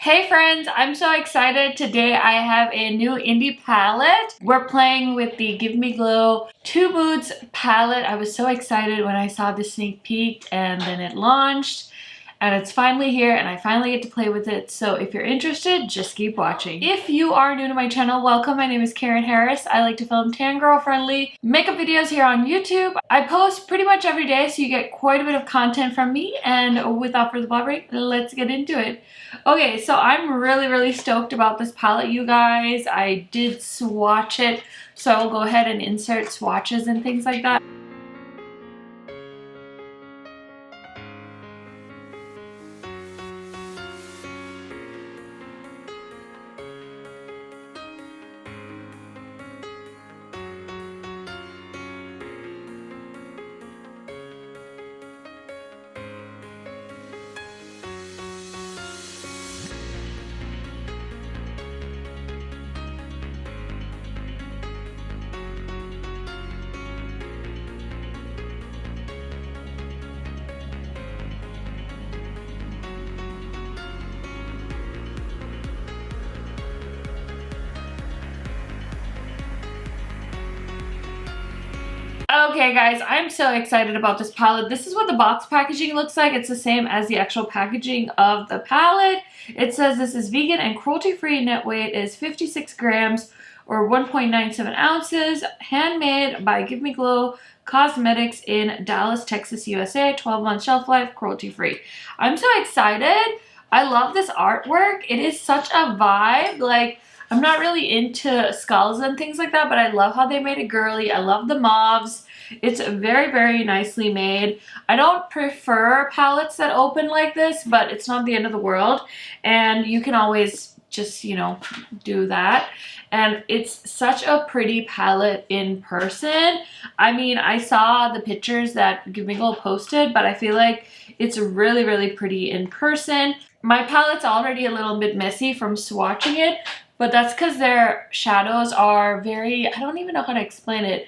Hey friends, I'm so excited. Today I have a new indie palette. We're playing with the Give Me Glow 2 Moods palette. I was so excited when I saw the sneak peek and then it launched. And it's finally here and I finally get to play with it. So if you're interested, just keep watching. If you are new to my channel, welcome. My name is KARENHARRIS. I like to film tan girl friendly makeup videos here on YouTube. I post pretty much every day, so you get quite a bit of content from me. And without further blabbering, let's get into it. Okay, so I'm really stoked about this palette, you guys. I did swatch it, so I'll go ahead and insert swatches and things like that. Okay guys, I'm so excited about this palette. This is what the box packaging looks like. It's the same as the actual packaging of the palette. It says this is vegan and cruelty-free. Net weight is 56 grams or 1.97 ounces. Handmade by Give Me Glow Cosmetics in Dallas, Texas, USA. 12-month shelf life, cruelty-free. I'm so excited. I love this artwork. It is such a vibe. Like, I'm not really into skulls and things like that, but I love how they made it girly. I love the mauves. It's very nicely made. I don't prefer palettes that open like this, but it's not the end of the world. And you can always just, you know, do that. And it's such a pretty palette in person. I mean, I saw the pictures that Give Me Glow posted, but I feel like it's really pretty in person. My palette's already a little bit messy from swatching it, but that's because their shadows are very, I don't even know how to explain it,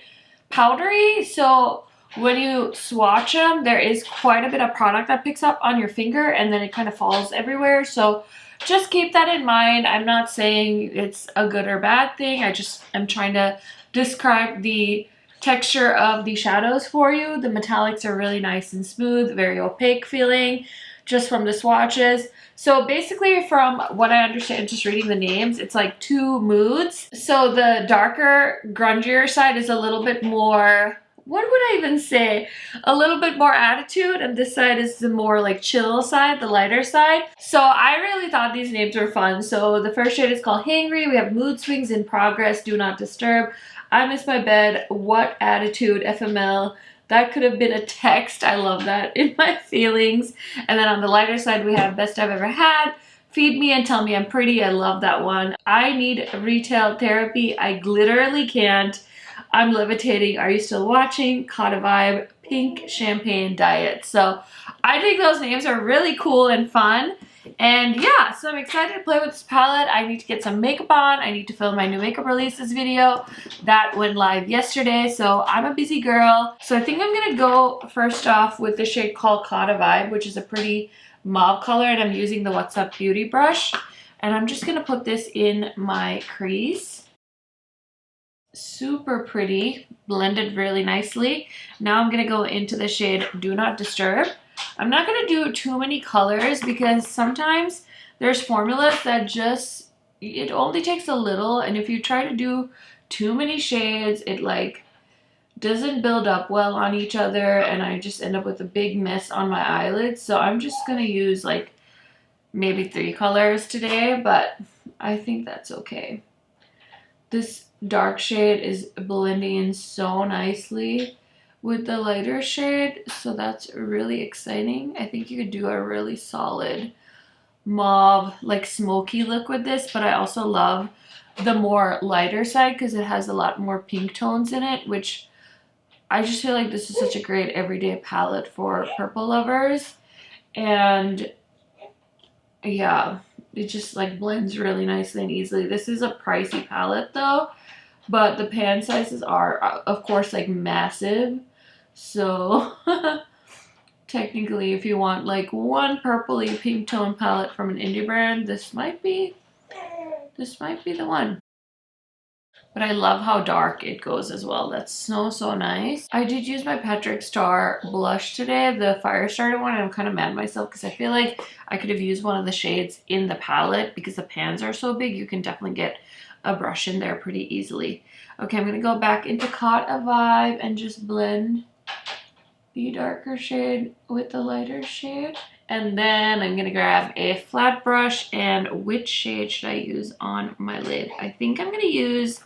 powdery. So when you swatch them, there is quite a bit of product that picks up on your finger and then it kind of falls everywhere. So just keep that in mind. I'm not saying it's a good or bad thing. I just am trying to describe the texture of the shadows for you. The metallics are really nice and smooth, very opaque feeling just from the swatches. So basically, from what I understand, just reading the names, it's like 2 moods. So the darker, grungier side is a little bit more, what would I even say? A little bit more attitude, and this side is the more like chill side, the lighter side. So I really thought these names were fun. So the first shade is called Hangry. We have Mood Swings in Progress, Do Not Disturb, I Miss My Bed, What Attitude, FML. That could have been a text. I love that in my feelings. And then on the lighter side, we have Best I've Ever Had, Feed Me and Tell Me I'm Pretty. I love that one. I Need Retail Therapy. I literally can't. I'm Levitating. Are You Still Watching? Caught a Vibe. Pink Champagne Diet. So I think those names are really cool and fun. And yeah, so I'm excited to play with this palette. I need to get some makeup on. I need to film my new makeup releases video. That went live yesterday, so I'm a busy girl. So I think I'm gonna go first off with the shade called Caught a Vibe, which is a pretty mauve color, and I'm using the What's Up Beauty brush. And I'm just gonna put this in my crease. Super pretty, blended really nicely. Now I'm gonna go into the shade Do Not Disturb. I'm not going to do too many colors because sometimes there's formulas that just, it only takes a little, and if you try to do too many shades, it like doesn't build up well on each other, and I just end up with a big mess on my eyelids. So I'm just going to use like maybe 3 colors today, but I think that's okay. This dark shade is blending in so nicely with the lighter shade, so that's really exciting. I think you could do a really solid mauve, like smoky look with this, but I also love the more lighter side because it has a lot more pink tones in it, which I just feel like this is such a great everyday palette for purple lovers. And yeah, it just like blends really nicely and easily. This is a pricey palette though, but the pan sizes are of course like massive. So technically, if you want like one purpley pink tone palette from an indie brand, this might be the one. But I love how dark it goes as well. That's so, so nice. I did use my Patrick Star blush today, the Fire Starter one. I'm kind of mad at myself because I feel like I could have used one of the shades in the palette because the pans are so big. You can definitely get a brush in there pretty easily. Okay, I'm going to go back into Caught a Vibe and just blend the darker shade with the lighter shade. And then I'm gonna grab a flat brush, and which shade should I use on my lid? I think I'm gonna use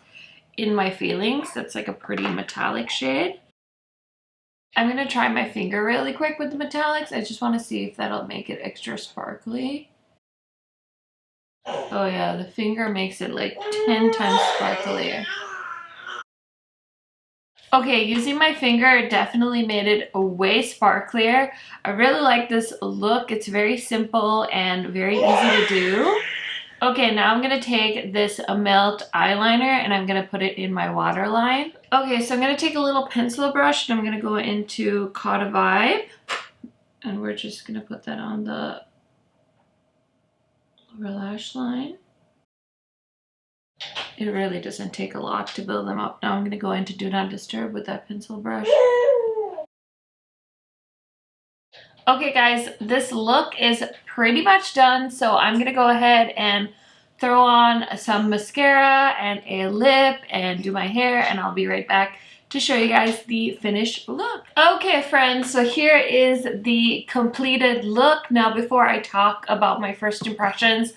In My Feelings. That's like a pretty metallic shade. I'm gonna try my finger really quick with the metallics. I just wanna see if that'll make it extra sparkly. Oh yeah, the finger makes it like 10 times sparklier. Okay, using my finger, it definitely made it way sparklier. I really like this look. It's very simple and very easy to do. Okay, now I'm gonna take this Melt eyeliner and I'm gonna put it in my waterline. Okay, so I'm gonna take a little pencil brush and I'm gonna go into Caught a Vibe. And we're just gonna put that on the lower lash line. It really doesn't take a lot to build them up. Now I'm going to go into Do Not Disturb with that pencil brush. Okay guys, this look is pretty much done. So I'm going to go ahead and throw on some mascara and a lip and do my hair, and I'll be right back to show you guys the finished look. Okay friends, so here is the completed look. Now before I talk about my first impressions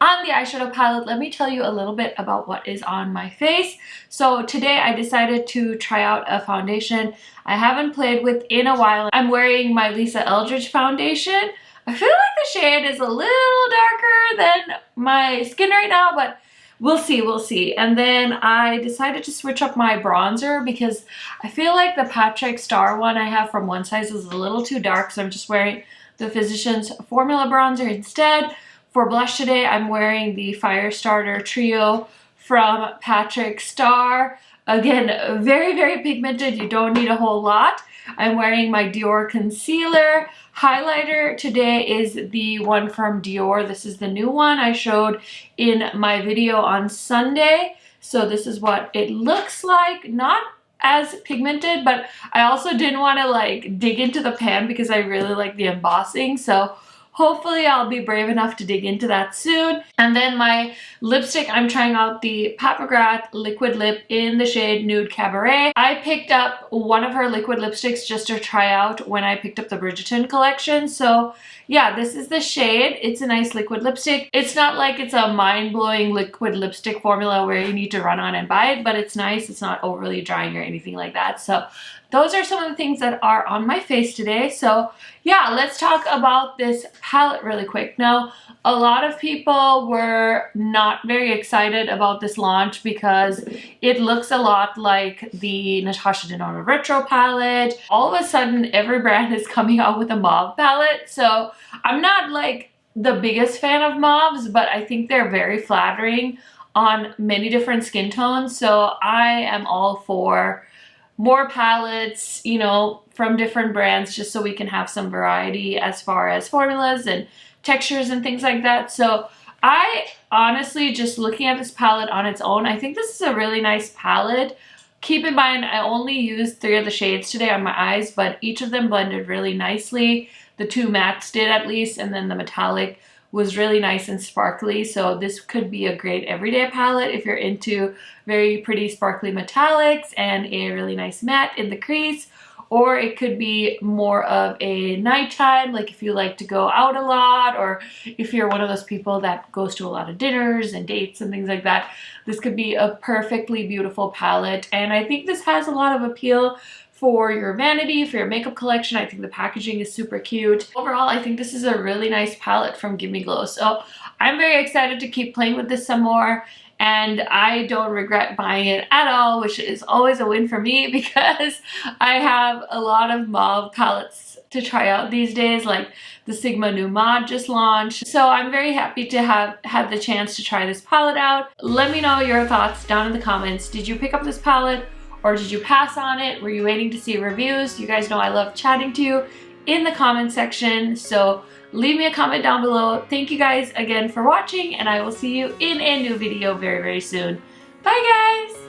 on the eyeshadow palette, let me tell you a little bit about what is on my face. So today I decided to try out a foundation I haven't played with in a while. I'm wearing my Lisa Eldridge foundation. I feel like the shade is a little darker than my skin right now, but we'll see. And then I decided to switch up my bronzer because I feel like the Patrick Star one I have from One Size is a little too dark, so I'm just wearing the Physicians Formula bronzer instead. For blush today, I'm wearing the Firestarter Trio from Patrick Star. Again, very, very pigmented. You don't need a whole lot. I'm wearing my Dior concealer. Highlighter today is the one from Dior. This is the new one I showed in my video on Sunday. So this is what it looks like. Not as pigmented, but I also didn't want to like dig into the pan because I really like the embossing. So hopefully I'll be brave enough to dig into that soon. And then my lipstick, I'm trying out the Pat McGrath liquid lip in the shade Nude Cabaret. I picked up one of her liquid lipsticks just to try out when I picked up the Bridgerton collection. So yeah, this is the shade. It's a nice liquid lipstick. It's not like it's a mind-blowing liquid lipstick formula where you need to run on and buy it, but it's nice. It's not overly drying or anything like that. So those are some of the things that are on my face today. So yeah, let's talk about this palette really quick. Now, a lot of people were not very excited about this launch because it looks a lot like the Natasha Denona Retro palette. All of a sudden, every brand is coming out with a mauve palette. So I'm not like the biggest fan of mauves, but I think they're very flattering on many different skin tones. So I am all for more palettes, you know, from different brands, just so we can have some variety as far as formulas and textures and things like that. So I honestly, just looking at this palette on its own, I think this is a really nice palette. Keep in mind, I only used 3 of the shades today on my eyes, but each of them blended really nicely. The 2 mattes did at least, and then the metallic was really nice and sparkly. So this could be a great everyday palette if you're into very pretty sparkly metallics and a really nice matte in the crease. Or it could be more of a nighttime, like if you like to go out a lot, or if you're one of those people that goes to a lot of dinners and dates and things like that. This could be a perfectly beautiful palette, and I think this has a lot of appeal for your vanity, for your makeup collection. I think the packaging is super cute. Overall, I think this is a really nice palette from Gimme Glow. So I'm very excited to keep playing with this some more, and I don't regret buying it at all, which is always a win for me because I have a lot of mauve palettes to try out these days, like the Sigma Nu Mod just launched. So I'm very happy to have had the chance to try this palette out. Let me know your thoughts down in the comments. Did you pick up this palette? Or did you pass on it? Were you waiting to see reviews? You guys know I love chatting to you in the comment section. So leave me a comment down below. Thank you guys again for watching, and I will see you in a new video very, very soon. Bye guys!